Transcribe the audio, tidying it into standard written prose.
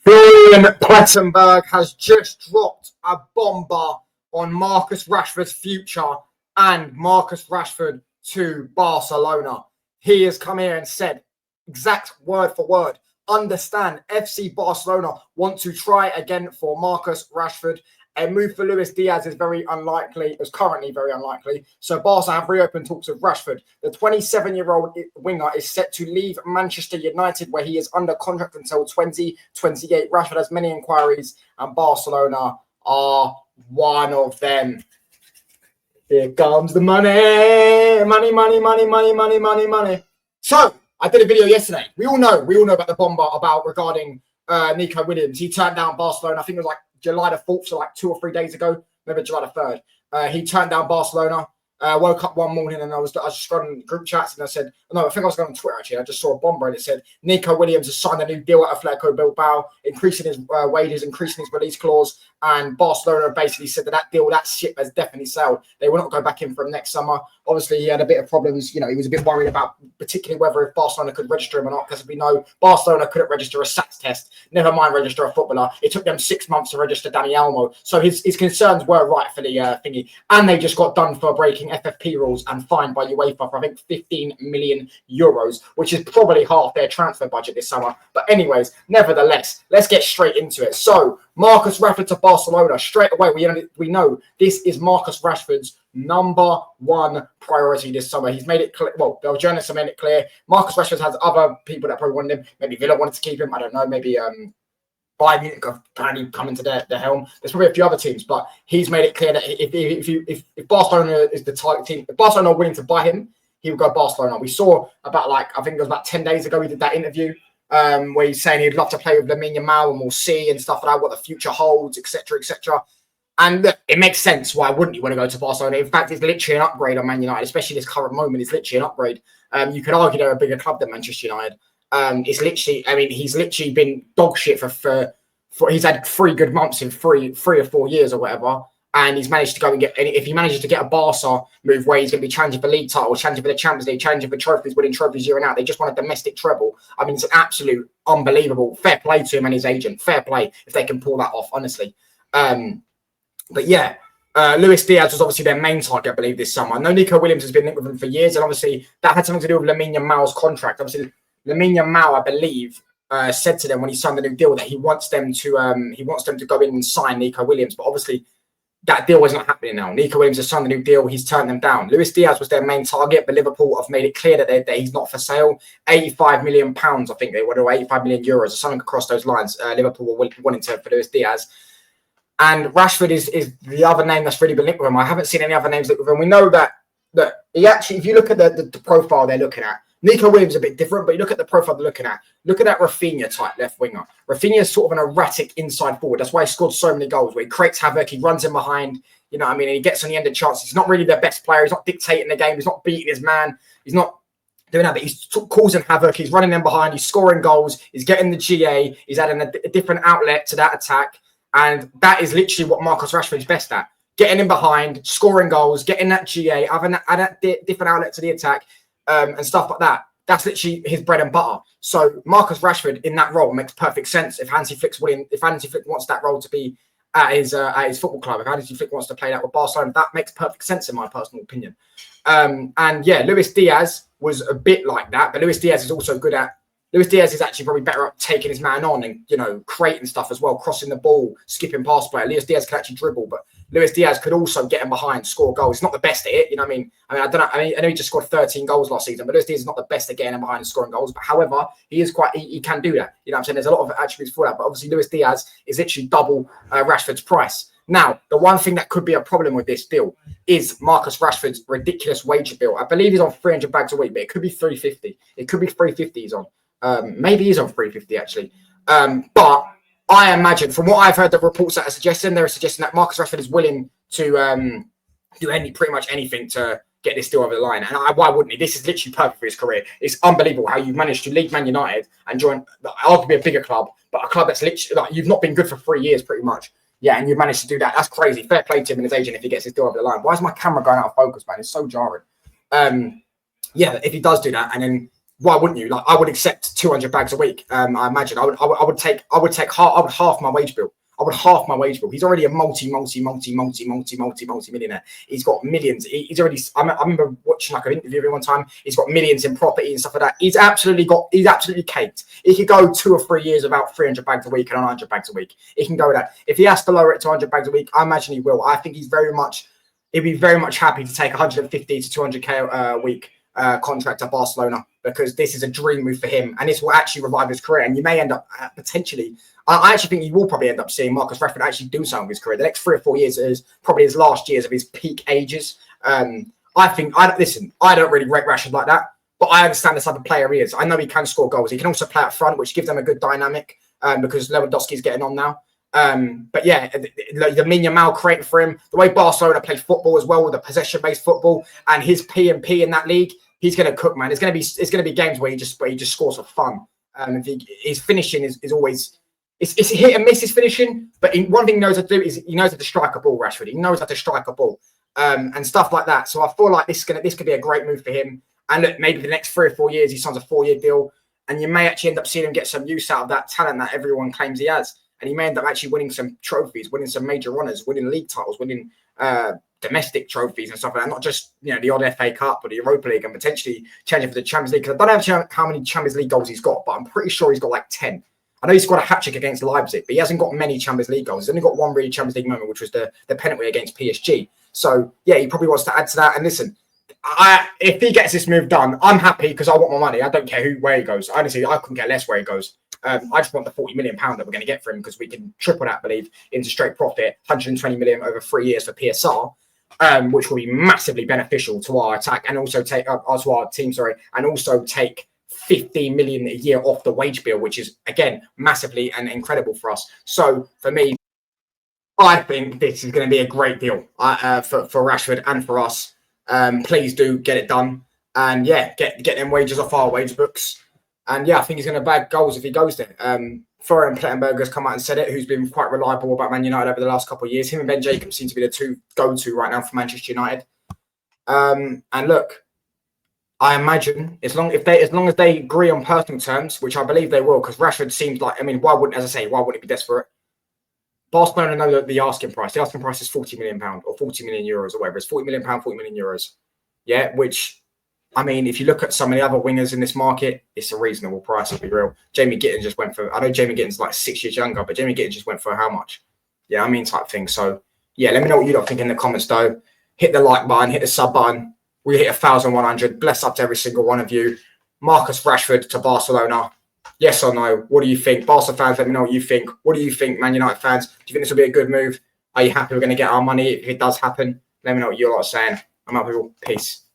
Florian Plettenburg has just dropped a bomber on Marcus Rashford's future and Marcus Rashford to Barcelona. He has come here and said, exact word for word, understand FC Barcelona want to try again for Marcus Rashford. A move for Luis Diaz is very unlikely, is currently very unlikely. So Barca have reopened talks with Rashford. The 27-year-old winger is set to leave Manchester United, where he is under contract until 2028. Rashford has many inquiries, and Barcelona are one of them. Here comes the money. Money. So I did a video yesterday. We all know about the bomber regarding Nico Williams. He turned down Barcelona. I think it was like July the 4th, so like 2 or 3 days ago, maybe July the 3rd. He turned down Barcelona. Woke up one morning and I was just scrolling group chats and I said, no, I think I was going on Twitter actually. I just saw a bomber and it said Nico Williams has signed a new deal at Atletico Bilbao, increasing his wages, increasing his release clause. And Barcelona basically said that deal, that ship has definitely sailed. They will not go back in for him next summer. Obviously, he had a bit of problems. You know, he was a bit worried about particularly whether if Barcelona could register him or not, because we know Barcelona couldn't register a SATS test, never mind register a footballer. It took them 6 months to register Dani Olmo. So his concerns were rightfully thingy. And they just got done for breaking FFP rules and fined by UEFA for, I think, 15 million euros, which is probably half their transfer budget this summer. But anyways, nevertheless, let's get straight into it. So Marcus Rashford to Barcelona. Straight away, we know this is Marcus Rashford's number one priority this summer. He's made it clear. Well, the journalists have made it clear. Marcus Rashford has other people that probably wanted him. Maybe Villa wanted to keep him. I don't know. Maybe Bayern Munich have apparently come into the helm. There's probably a few other teams, but he's made it clear that if Barcelona is the target team, if Barcelona are willing to buy him, he would go Barcelona. We saw about I think it was about 10 days ago, he did that interview where he's saying he'd love to play with Lamine Yamal and we'll see and stuff like that, what the future holds, etc., etc. And look, it makes sense. Why wouldn't you want to go to Barcelona? In fact, it's literally an upgrade on Man United, especially this current moment. It's literally an upgrade. You could argue they're a bigger club than Manchester United. It's literally, I mean, he's literally been dog shit for he's had 3 good months in three or 4 years or whatever. And he's managed to go and get, and if he manages to get a Barca move where he's going to be challenging for league title, challenging for the Champions League, challenging for trophies, winning trophies year and out, they just want a domestic treble. I mean, it's an absolute unbelievable. Fair play to him and his agent. Fair play if they can pull that off, honestly. But yeah, Luis Diaz was obviously their main target, I believe, this summer. I know Nico Williams has been linked with him for years, and obviously that had something to do with Lamine Yamal's contract. Obviously, Lamine Yamal, I believe, said to them when he signed the new deal that he wants them to go in and sign Nico Williams, but obviously that deal is not happening now. Nico Williams has signed the new deal. He's turned them down. Luis Diaz was their main target, but Liverpool have made it clear that he's not for sale. £85 million, I think they were, or 85 million euros or something across those lines. Liverpool were wanting to for Luis Diaz. And Rashford is the other name that's really been linked with him. I haven't seen any other names linked with him. We know that he actually, if you look at the profile they're looking at, Nico Williams is a bit different, but you look at the profile they're looking at. Look at that Rafinha type left winger. Rafinha is sort of an erratic inside forward. That's why he scored so many goals, where he creates havoc, he runs in behind, you know what I mean, and he gets on the end of chances. He's not really their best player. He's not dictating the game. He's not beating his man. He's not doing that, but he's causing havoc. He's running in behind. He's scoring goals. He's getting the GA. He's adding a different outlet to that attack. And that is literally what Marcus Rashford is best at. Getting in behind, scoring goals, getting that GA, having that different outlet to the attack, and stuff like that. That's literally his bread and butter. So Marcus Rashford in that role makes perfect sense. If Hansi Flick wants that role to be at his football club, if Hansi Flick wants to play that with Barcelona, that makes perfect sense in my personal opinion. And yeah, Luis Diaz was a bit like that, but Luis Diaz is also good at. Luis Diaz is actually probably better at taking his man on and, you know, creating stuff as well, crossing the ball, skipping past player. Luis Diaz can actually dribble, but Luis Diaz could also get him behind, score goals. He's not the best at it, you know what I mean? I don't know. I know he just scored 13 goals last season, but Luis Diaz is not the best at getting him behind and scoring goals. But however, he can do that. You know what I'm saying? There's a lot of attributes for that, but obviously Luis Diaz is literally double Rashford's price. Now, the one thing that could be a problem with this deal is Marcus Rashford's ridiculous wage bill. I believe he's on 300 bags a week, but it could be 350. It could be 350 he's on. Maybe he's on 350 actually. But I imagine from what I've heard, the reports that are suggesting, they're suggesting that Marcus Rashford is willing to do pretty much anything to get this deal over the line. And why wouldn't he? This is literally perfect for his career. It's unbelievable how you've managed to leave Man United and join arguably a bigger club, but a club that's literally like you've not been good for 3 years pretty much. Yeah, and you've managed to do that. That's crazy. Fair play to him and his agent if he gets his deal over the line. Why is my camera going out of focus, man? It's so jarring. Yeah, if he does do that and then why wouldn't you? Like, I would accept 200 bags a week. I imagine I would half my wage bill. I would half my wage bill. He's already a multi-millionaire. He's got millions. He's already. I remember watching like an interview of him one time. He's got millions in property and stuff like that. He's absolutely caked. He could go 2 or 3 years without 300 bags a week and 100 bags a week. He can go with that. If he has to lower it to 100 bags a week, I imagine he will. I think he'd be very much happy to take 150 to 200k a week contract at Barcelona, because this is a dream move for him, and this will actually revive his career. And you may end up potentially. I actually think you will probably end up seeing Marcus Rashford actually do something with his career. The next 3 or 4 years is probably his last years of his peak ages. I don't really rate Rashford like that, but I understand the type of player he is. I know he can score goals. He can also play up front, which gives them a good dynamic because Lewandowski's getting on now. But yeah, the Yamal creating for him, the way Barcelona play football as well, with the possession-based football and his P&P in that league, he's going to cook, man. It's going to be games where he just scores for fun. His finishing is always. It's hit and miss his finishing, but one thing he knows how to do is he knows how to strike a ball, Rashford. He knows how to strike a ball and stuff like that. So I feel like this could be a great move for him. And look, maybe the next 3 or 4 years he signs a 4-year deal, and you may actually end up seeing him get some use out of that talent that everyone claims he has. And he may end up actually winning some trophies, winning some major honours, winning league titles, winning domestic trophies and stuff like that. Not just the odd FA Cup or the Europa League, and potentially challenging for the Champions League. Because I don't know how many Champions League goals he's got, but I'm pretty sure he's got like 10. I know he scored a hat-trick against Leipzig, but he hasn't got many Champions League goals. He's only got one really Champions League moment, which was the penalty against PSG. So, yeah, he probably wants to add to that. And listen, if he gets this move done, I'm happy because I want my money. I don't care where he goes. Honestly, I couldn't care less where he goes. I just want the £40 million that we're going to get for him, because we can triple that, I believe, into straight profit, 120 million over 3 years for PSR, which will be massively beneficial to our attack and also to our team, and also take 15 million a year off the wage bill, which is again massively and incredible for us. So for me, I think this is going to be a great deal for Rashford and for us. Please do get it done, and yeah, get them wages off our wage books. And yeah, I think he's going to bag goals if he goes there. Florian Plettenburg has come out and said it, who's been quite reliable about Man United over the last couple of years. Him and Ben Jacobs seem to be the two go-to right now for Manchester United. And look, I imagine as long as they agree on personal terms, which I believe they will, because Rashford seems like, why wouldn't he be desperate? Barcelona know the asking price. The asking price is £40 million or 40 million euros or whatever. It's £40 million, £40 million euros. Yeah, which, if you look at some of the other wingers in this market, it's a reasonable price, to be real. Jamie Gittins just went for, I know Jamie Gittins like 6 years younger, but Jamie Gittins just went for how much? Yeah, type thing. So yeah, let me know what you lot think in the comments though. Hit the like button, hit the sub button. We hit 1,100. Bless up to every single one of you. Marcus Rashford to Barcelona. Yes or no? What do you think? Barca fans, let me know what you think. What do you think, Man United fans? Do you think this will be a good move? Are you happy we're going to get our money if it does happen? Let me know what you're saying. I'm out, people. Peace.